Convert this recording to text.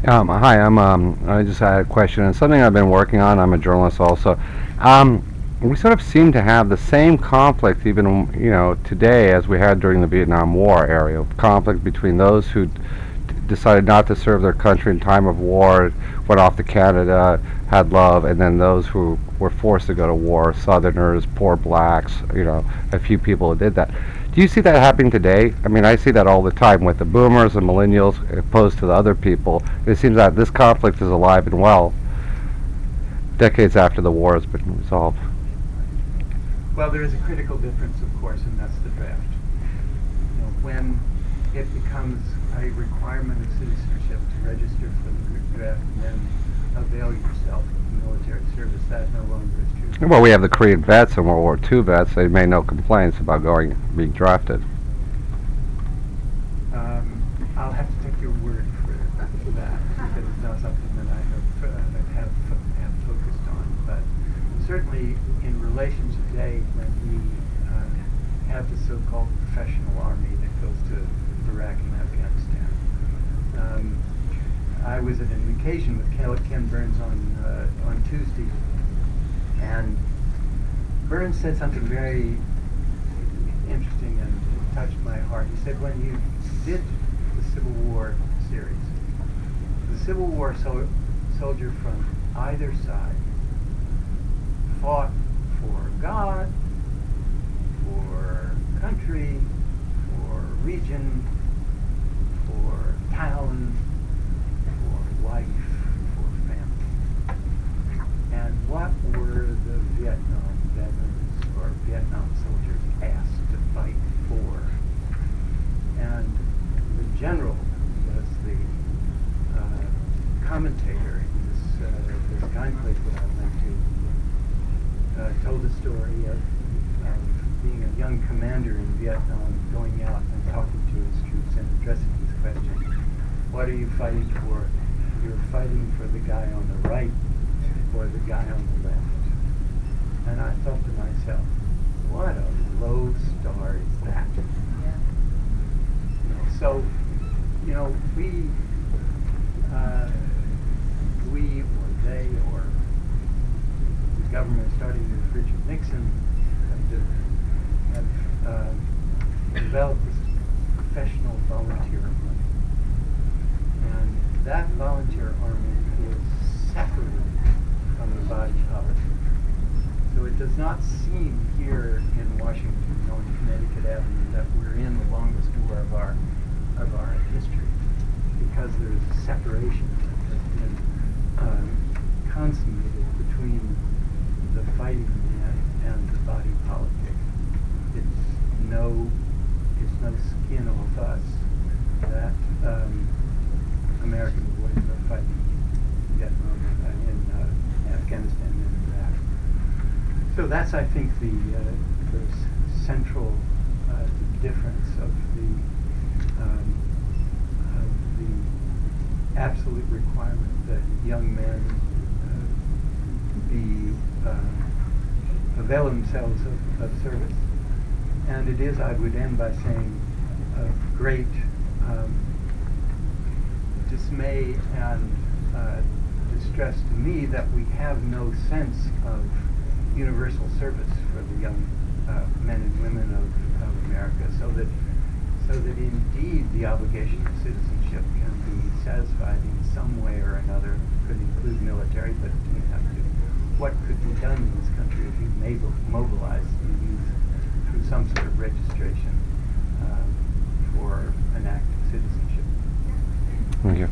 Hi, I just had a question, and something I've been working on. I'm a journalist also. We sort of seem to have the same conflict, even today, as we had during the Vietnam War area. Conflict between those who decided not to serve their country in time of war, went off to Canada, had love, and then those who were forced to go to war, Southerners, poor blacks, a few people who did that. Do you see that happening today? I mean, I see that all the time with the boomers and millennials opposed to the other people. It seems that this conflict is alive and well decades after the war has been resolved. Well, there is a critical difference, of course, and that's the draft. When it becomes a requirement of citizenship to register for the draft and then avail yourself of military service, that no longer is true. Well, we have the Korean vets and World War II vets. They made no complaints about being drafted. I'll have to take your word for that because it's not something that I have focused on. But certainly, in relation to today, when we have the so-called professional army that goes to Iraq and Afghanistan, I was at an occasion with Ken Burns on Tuesday, and Burns said something very interesting and it touched my heart. He said, when you did the Civil War series, the Civil War soldier from either side fought for God, for country, for region, for town, for wife, for family. And what were the Vietnam veterans or Vietnam soldiers asked to fight for? And the general was the commentator in this conclave that I went to, told the story of being a young commander in Vietnam, going out and talking to his troops and addressing this question. What are you fighting for? You're fighting for the guy on the right or the guy on the left. And I thought to myself, what a low star is that? So, we or they or the government starting with Richard Nixon have developed this professional volunteer army. And that volunteer army is separated from the body politic. So it does not seem here in Washington, on Connecticut Avenue, that we're in the longest war of our history, because there is a separation that has been consummated between the fighting man and the body politic. It's no skin off us that American boys are fighting in Vietnam, in Afghanistan and Iraq. So that's, I think, the central difference of the absolute requirement that young men avail themselves of service. And it is, I would end by saying, of great dismay and distress to me that we have no sense of universal service for the young men and women of America, so that indeed the obligation of citizenship can be satisfied in some way or another. Could include military, but it didn't have to. What could be done in this country if you mobilize the youth through some sort of registration for an act of citizenship? Thank you.